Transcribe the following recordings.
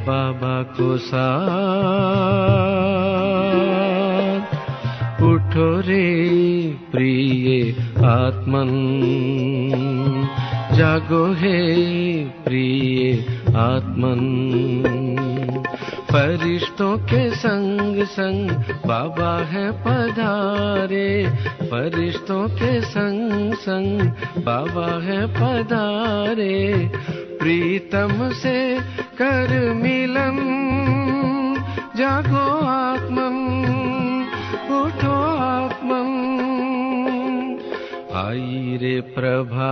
बाबा को साथ उठो रे प्रिय आत्मन, जागो हे प्रिय आत्मन। फरिश्तों के संग संग बाबा है पधारे, फरिश्तों के संग संग बाबा है पधारे। प्रीतम से कर मिलन, जागो आत्मन, उठो आत्मन, आई रे Prabha.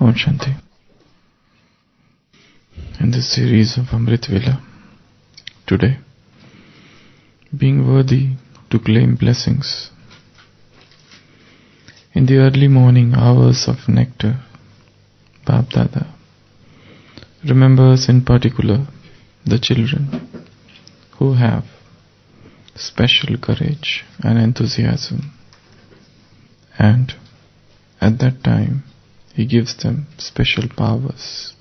Om Shanti. In this series of Amritvela, today, being worthy to claim blessings. In the early morning hours of nectar, Bab Dada remembers in particular the children who have special courage and enthusiasm, and at that time he gives them special powers.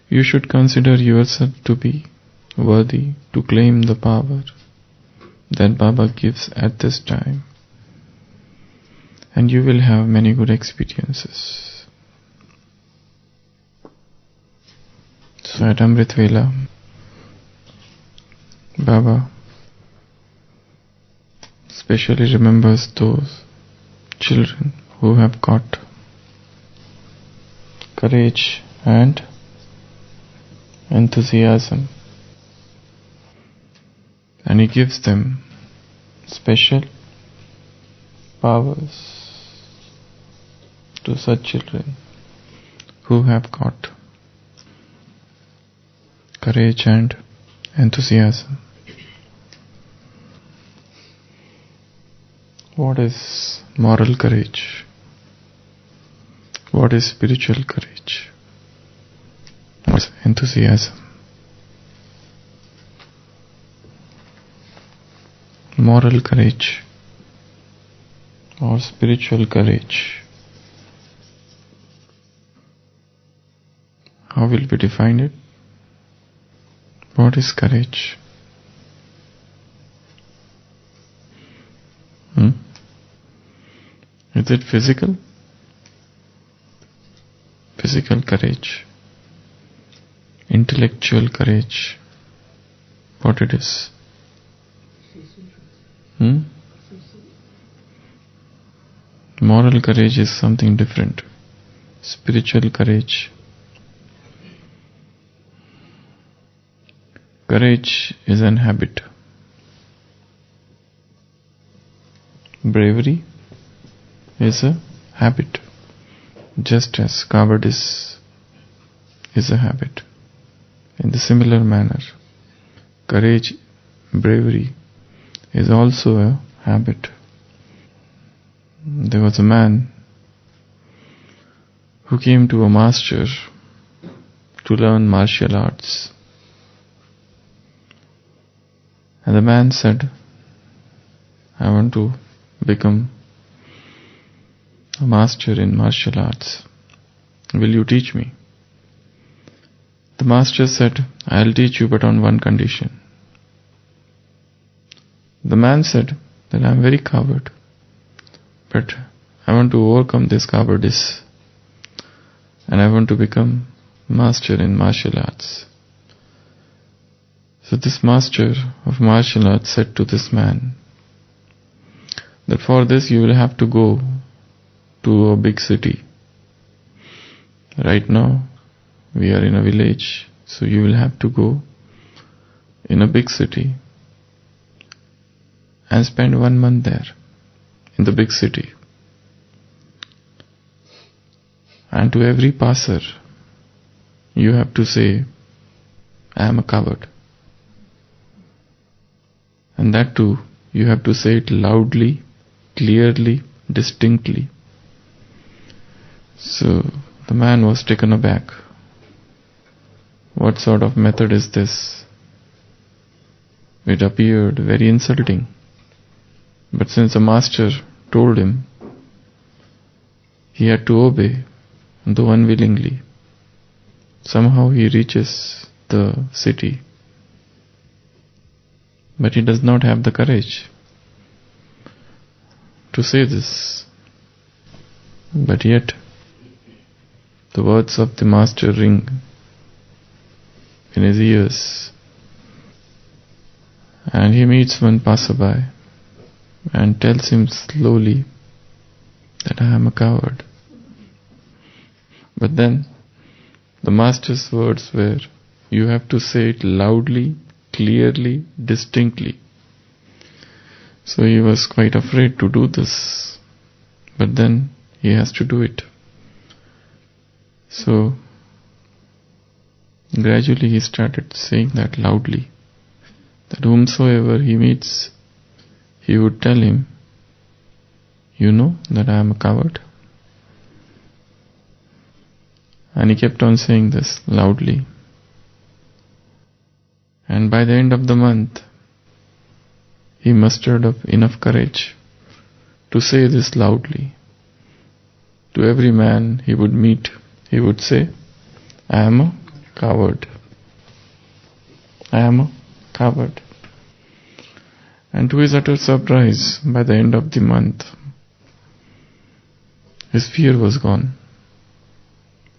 You should consider yourself to be worthy to claim the power that Baba gives at this time, and you will have many good experiences. So at Amritvela, Baba especially remembers those children who have got courage and enthusiasm, and he gives them special powers to such children who have got courage and enthusiasm. What is moral courage? What is spiritual courage? What is enthusiasm? Moral courage or spiritual courage, how will we define it? What is courage? Is it physical? Physical courage, intellectual courage, what it is? Moral courage is something different. Spiritual courage. Courage is an habit. Bravery is a habit, just as cowardice is a habit. In the similar manner, courage, bravery is also a habit. There was a man who came to a master to learn martial arts. And the man said, I want to become a master in martial arts. Will you teach me? The master said, I'll teach you, but on one condition. The man said that I'm very coward, but I want to overcome this cowardice and I want to become master in martial arts. So this master of martial arts said to this man that for this you will have to go to a big city. Right now we are in a village, so you will have to go in a big city and spend 1 month there in the big city. And to every passer you have to say, I am a coward. And that too, you have to say it loudly, clearly, distinctly. So the man was taken aback. What sort of method is this? It appeared very insulting. But since the master told him, he had to obey, though unwillingly. Somehow he reaches the city, but he does not have the courage to say this. But yet, the words of the Master ring in his ears, and he meets one passerby and tells him slowly that I am a coward. But then the Master's words were, you have to say it loudly, clearly, distinctly. So he was quite afraid to do this, but then he has to do it. So gradually he started saying that loudly, that whomsoever he meets, he would tell him, you know that I am a coward. And he kept on saying this loudly. And by the end of the month, he mustered up enough courage to say this loudly. To every man he would meet, he would say, I am a coward. I am a coward. And to his utter surprise, by the end of the month, his fear was gone.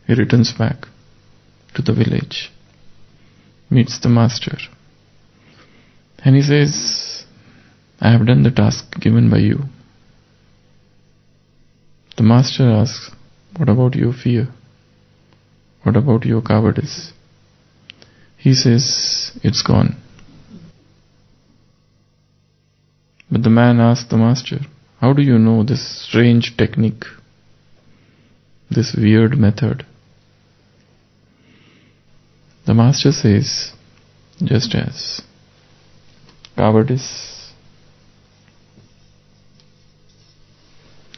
He returns back to the village, meets the Master, and he says, I have done the task given by you. The Master asks, what about your fear? What about your cowardice? He says, it's gone. But the man asks the Master, how do you know this strange technique, this weird method? The Master says, just as cowardice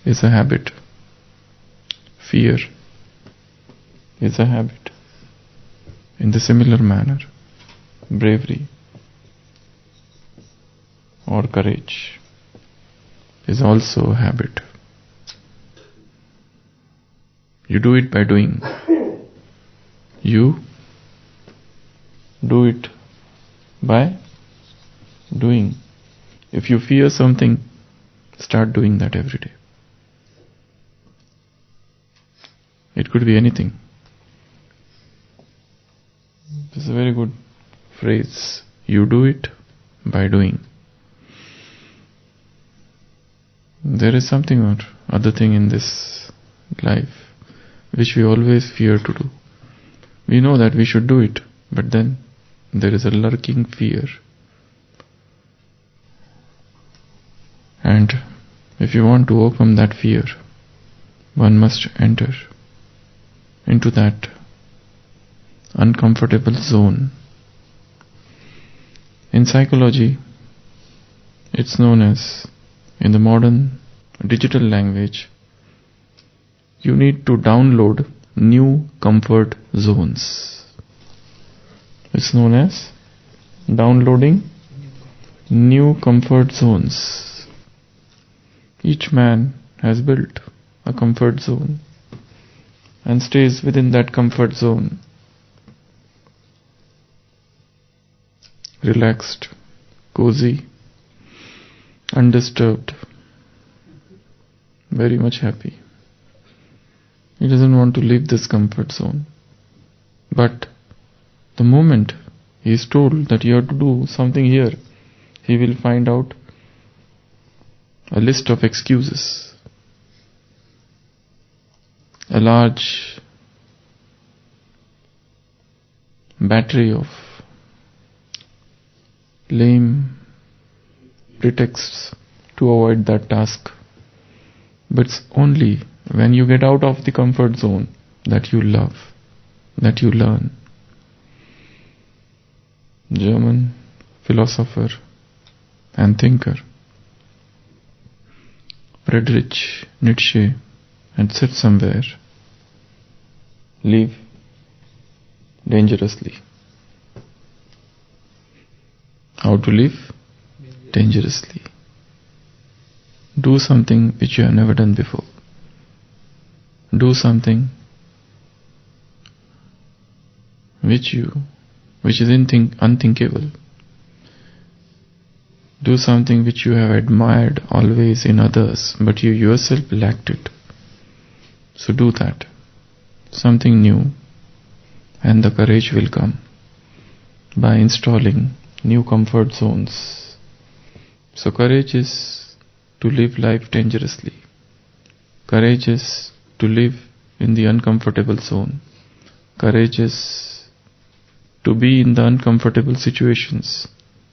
is a habit, fear is a habit. In the similar manner, bravery or courage is also a habit. You do it by doing. You do it by doing. If you fear something, start doing that every day. It could be anything. This is a very good phrase. You do it by doing. There is something or other thing in this life which we always fear to do. We know that we should do it, but then there is a lurking fear. And if you want to overcome that fear, one must enter into that uncomfortable zone. In psychology, it's known as, in the modern digital language, you need to download new comfort zones. It's known as downloading new comfort zones. Each man has built a comfort zone and stays within that comfort zone, relaxed, cozy, undisturbed, very much happy. He doesn't want to leave this comfort zone. But the moment he is told that you have to do something here, he will find out a list of excuses, a large battery of lame pretexts to avoid that task. But it's only when you get out of the comfort zone that you love, that you learn. German philosopher and thinker Friedrich Nietzsche had said somewhere, live dangerously. How to live? Dangerously. Do something which you have never done before. Do something which is unthinkable. Do something which you have admired always in others, but you yourself lacked it. So do that. Something new, and the courage will come by installing new comfort zones. So courage is to live life dangerously. Courage is to live in the uncomfortable zone. Courage is to be in the uncomfortable situations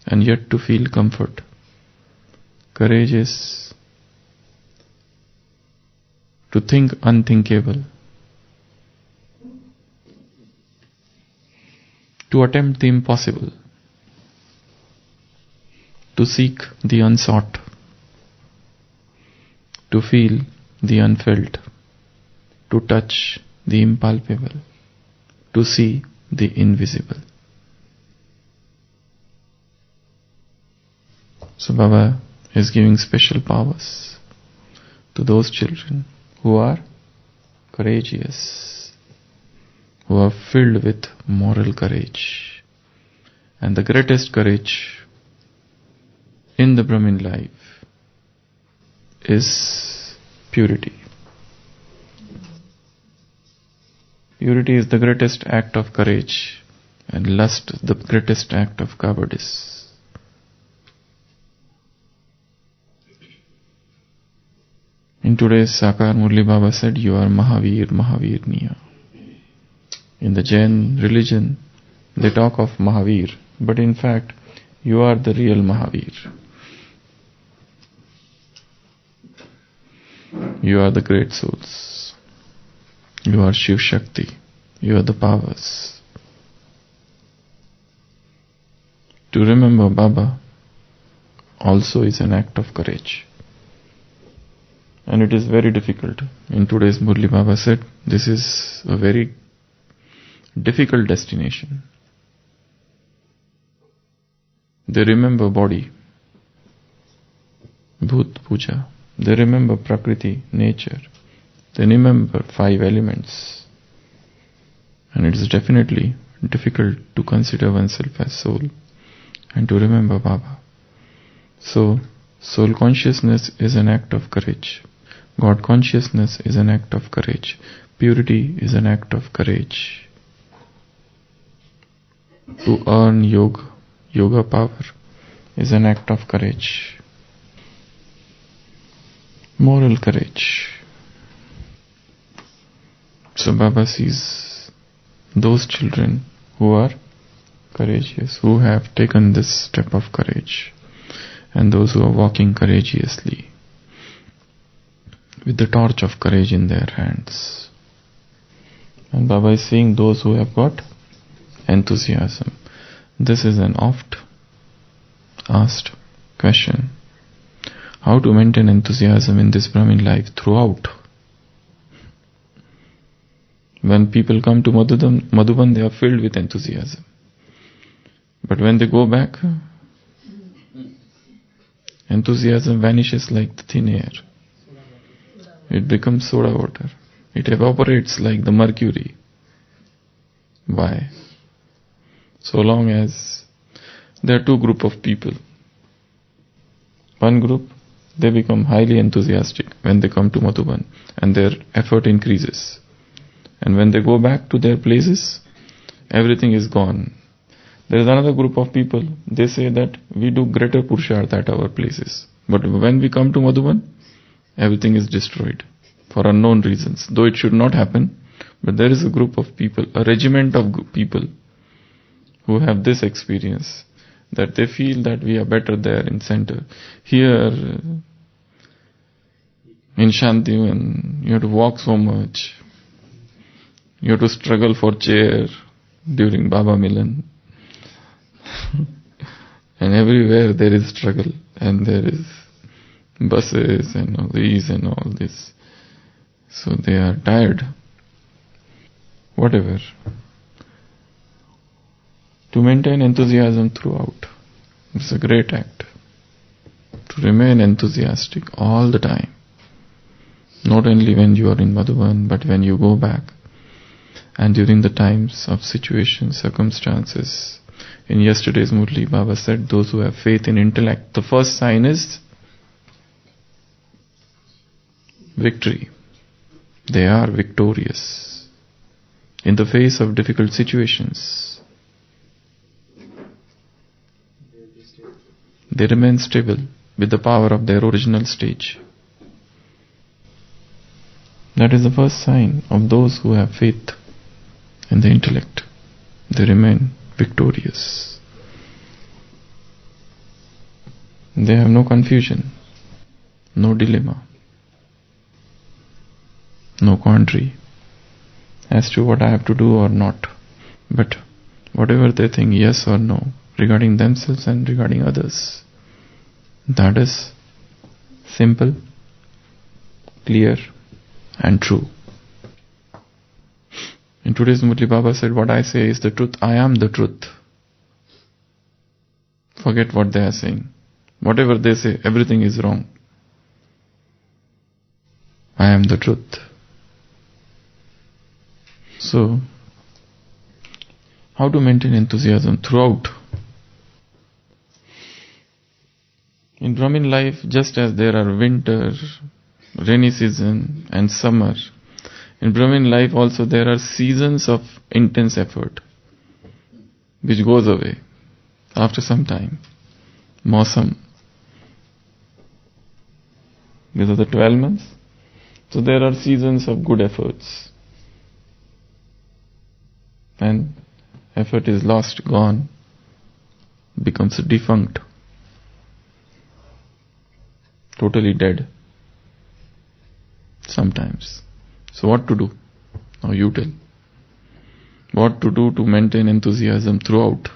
and yet to feel comfort. Courage is to think unthinkable, to attempt the impossible, to seek the unsought, to feel the unfelt, to touch the impalpable, to see the invisible. So Baba is giving special powers to those children who are courageous, who are filled with moral courage. And the greatest courage in the Brahmin life is purity. Purity is the greatest act of courage, and lust the greatest act of cowardice. In today's Sakar, Murli Baba said, you are Mahavir, Mahavirniya. In the Jain religion, they talk of Mahavir, but in fact, you are the real Mahavir. You are the great souls. You are Shiv Shakti. You are the powers. To remember Baba also is an act of courage. And it is very difficult. In today's Murli Baba said, this is a very difficult destination. They remember body, Bhut Puja. They remember Prakriti, nature. They remember 5 elements. And it is definitely difficult to consider oneself as soul and to remember Baba. So, soul consciousness is an act of courage. God consciousness is an act of courage. Purity is an act of courage. To earn yoga power is an act of courage. Moral courage. So Baba sees those children who are courageous, who have taken this step of courage, and those who are walking courageously with the torch of courage in their hands. And Baba is seeing those who have got enthusiasm. This is an oft asked question. How to maintain enthusiasm in this Brahmin life throughout? When people come to Madhuban, they are filled with enthusiasm. But when they go back, enthusiasm vanishes like the thin air. It becomes soda water. It evaporates like the mercury. Why? So long as there are 2 groups of people. One group, they become highly enthusiastic when they come to Madhuban and their effort increases. And when they go back to their places, everything is gone. There is another group of people, they say that we do greater Purushartha at our places. But when we come to Madhuban, everything is destroyed for unknown reasons. Though it should not happen, but there is a group of people, a regiment of people who have this experience, that they feel that we are better there in center. Here in Shantivan, you have to walk so much. You have to struggle for chair during Baba Milan. And everywhere there is struggle, and there is buses and all these and all this. So they are tired. Whatever. To maintain enthusiasm throughout. It's a great act. To remain enthusiastic all the time. Not only when you are in Madhuban, but when you go back. and during the times of situations, circumstances. In yesterday's Murli, Baba said, those who have faith in intellect, the first sign is victory. They are victorious in the face of difficult situations. They remain stable with the power of their original stage. That is the first sign of those who have faith in the intellect. They remain victorious. They have no confusion, no dilemma, no quandary as to what I have to do or not. But whatever they think, yes or no, regarding themselves and regarding others, that is simple, clear and true. In today's Murli, Baba said, what I say is the truth. I am the truth. Forget what they are saying. Whatever they say, everything is wrong. I am the truth. So, how to maintain enthusiasm throughout? In Brahmin life, just as there are winter, rainy season and summer, in Brahmin life also there are seasons of intense effort, which goes away after some time. Mausam. These are the 12 months. So there are seasons of good efforts. And effort is lost, gone, becomes defunct, totally dead sometimes. So what to do? Now you tell. What to do to maintain enthusiasm throughout,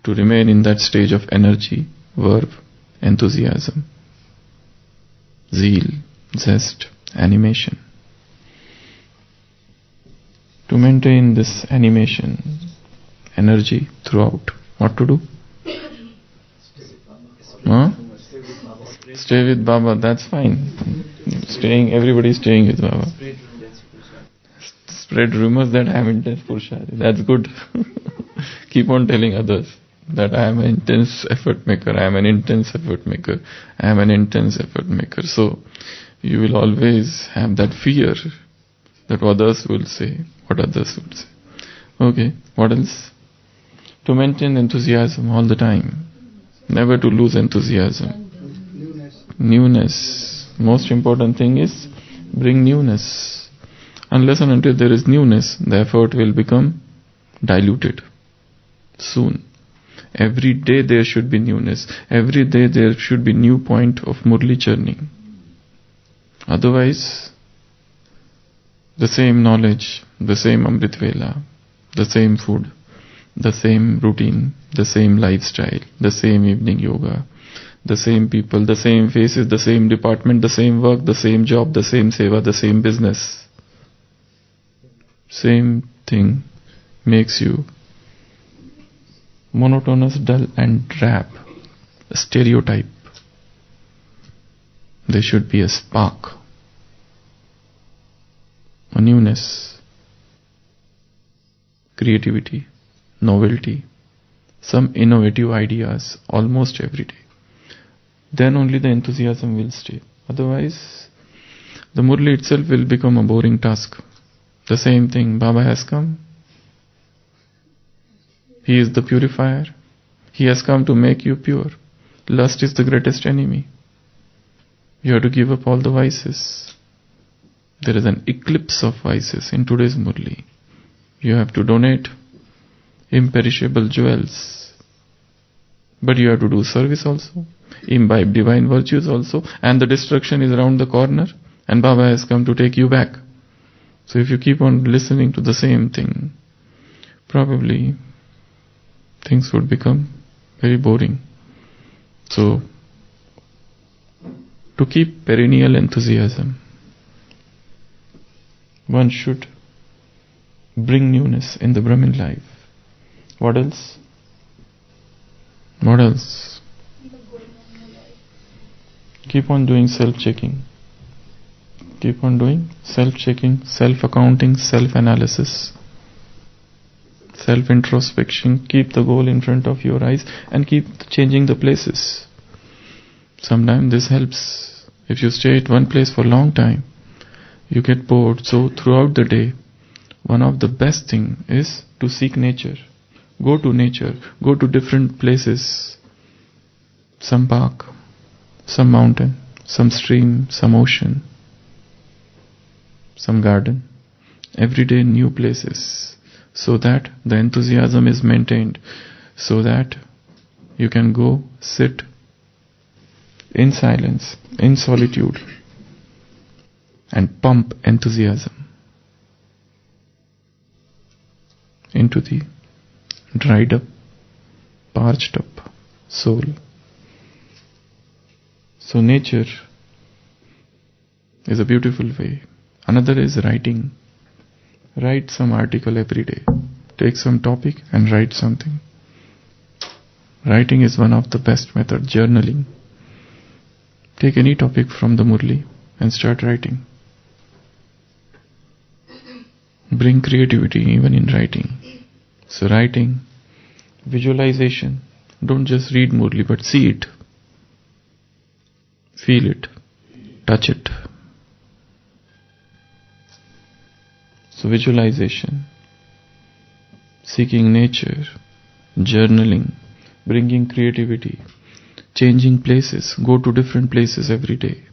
to remain in that stage of energy, verve, enthusiasm, zeal, zest, animation. To maintain this animation, energy throughout, what to do? Huh? Stay with Baba, that's fine. Everybody is staying with Baba. Spread rumors that I am intense Purushari. That's good. Keep on telling others that I am an intense effort maker, I am an intense effort maker, I am an intense effort maker. So, you will always have that fear that what others will say, Okay, what else? To maintain enthusiasm all the time. Never to lose enthusiasm. Newness. Most important thing is bring newness. Unless and until there is newness, the effort will become diluted soon. Every day there should be newness. Every day there should be new point of Murli churning. Otherwise, the same knowledge, the same Amritvela, the same food, the same routine, the same lifestyle, the same evening yoga, the same people, the same faces, the same department, the same work, the same job, the same seva, the same business. Same thing makes you monotonous, dull and drab, a stereotype. There should be a spark, a newness, creativity, novelty, some innovative ideas almost every day. Then only the enthusiasm will stay. Otherwise, the Murli itself will become a boring task. The same thing, Baba has come. He is the purifier. He has come to make you pure. Lust is the greatest enemy. You have to give up all the vices. There is an eclipse of vices in today's Murli. You have to donate imperishable jewels. But you have to do service also, imbibe divine virtues also, and the destruction is around the corner, and Baba has come to take you back. So if you keep on listening to the same thing, probably things would become very boring. So, to keep perennial enthusiasm, one should bring newness in the Brahmin life. What else? What else? Keep on doing self-checking. Keep on doing self-checking, self-accounting, self-analysis, self-introspection. Keep the goal in front of your eyes and keep changing the places. Sometimes this helps. If you stay at one place for a long time, you get bored. So throughout the day, one of the best thing is to seek nature. Go to nature. Go to different places. Some park, some mountain, some stream, some ocean, some garden. Every day new places, so that the enthusiasm is maintained, so that you can go sit in silence, in solitude, and pump enthusiasm into the dried up, parched up soul. So nature is a beautiful way. Another is writing. Write some article every day. Take some topic and write something. Writing is one of the best methods. Journaling. Take any topic from the Murli and start writing. Bring creativity even in writing. So writing, visualization. Don't just read Murli but see it. Feel it. Touch it. So visualization, seeking nature, journaling, bringing creativity, changing places, go to different places every day,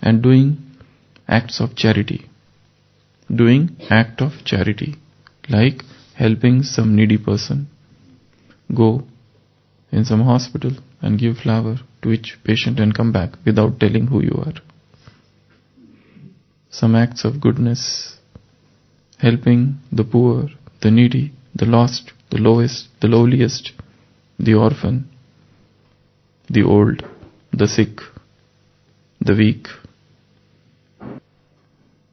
and doing acts of charity. Doing act of charity, like helping some needy person. Go in some hospital and give flower to each patient and come back without telling who you are. Some acts of goodness, helping the poor, the needy, the lost, the lowest, the lowliest, the orphan, the old, the sick, the weak,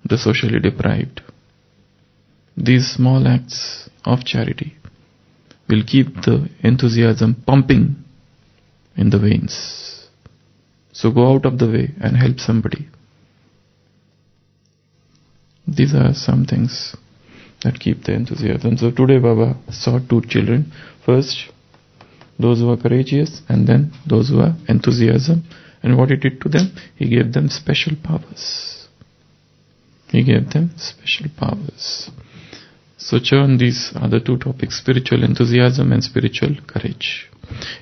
the socially deprived. These small acts of charity will keep the enthusiasm pumping in the veins. So go out of the way and help somebody. These are some things that keep the enthusiasm. So today Baba saw two children. First, those who are courageous, and then those who are enthusiasm. And what he did to them? He gave them special powers. He gave them special powers. So churn these other two topics, spiritual enthusiasm and spiritual courage.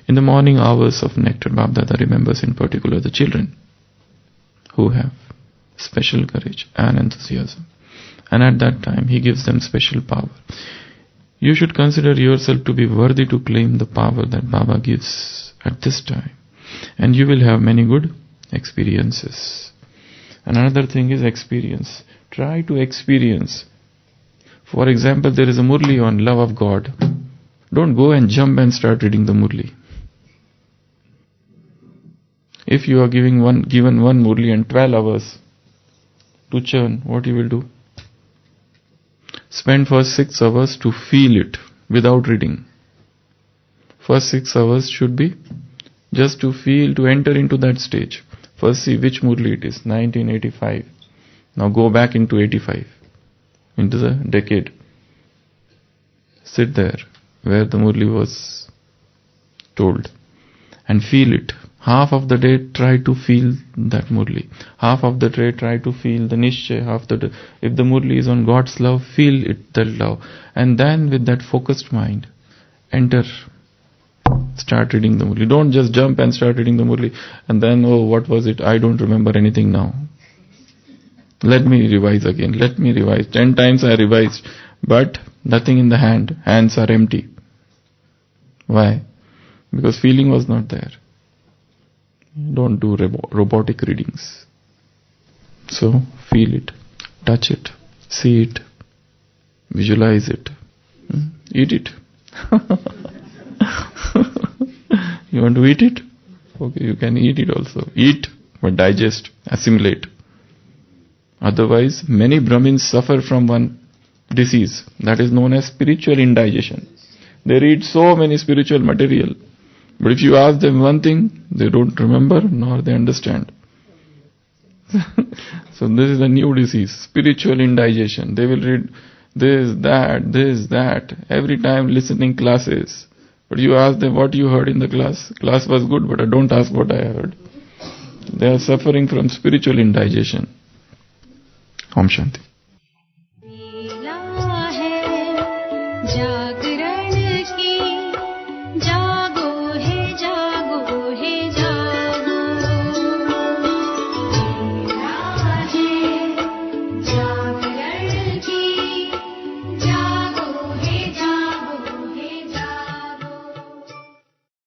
In the morning hours of nectar, Baba Dada remembers in particular the children who have special courage and enthusiasm. And at that time, he gives them special power. You should consider yourself to be worthy to claim the power that Baba gives at this time. And you will have many good experiences. And another thing is experience. Try to experience. For example, there is a Murli on love of God. Don't go and jump and start reading the Murli. If you are given one Murli and 12 hours to churn, what you will do? Spend first 6 hours to feel it without reading. First 6 hours should be just to feel, to enter into that stage. First see which Murli it is, 1985. Now go back into 85, into the decade. Sit there where the Murli was told and feel it. Half of the day try to feel that Murli. Half of the day try to feel the Nishchay. Half the day, if the Murli is on God's love, feel it, that love. And then with that focused mind, enter. Start reading the Murli. Don't just jump and start reading the Murli. And then, oh, what was it? I don't remember anything now. Let me revise again. Let me revise. 10 times I revised. But nothing in the hand. Hands are empty. Why? Because feeling was not there. Don't do robotic readings. So feel it, touch it, see it, visualize it, eat it. You want to eat it? Okay, you can eat it also. Eat, but digest, assimilate. Otherwise, many Brahmins suffer from one disease that is known as spiritual indigestion. They read so many spiritual material, but if you ask them one thing, they don't remember nor they understand. So this is a new disease, spiritual indigestion. They will read this, that, every time listening classes. But you ask them what you heard in the class. Class was good, but I don't ask what I heard. They are suffering from spiritual indigestion. Om Shanti.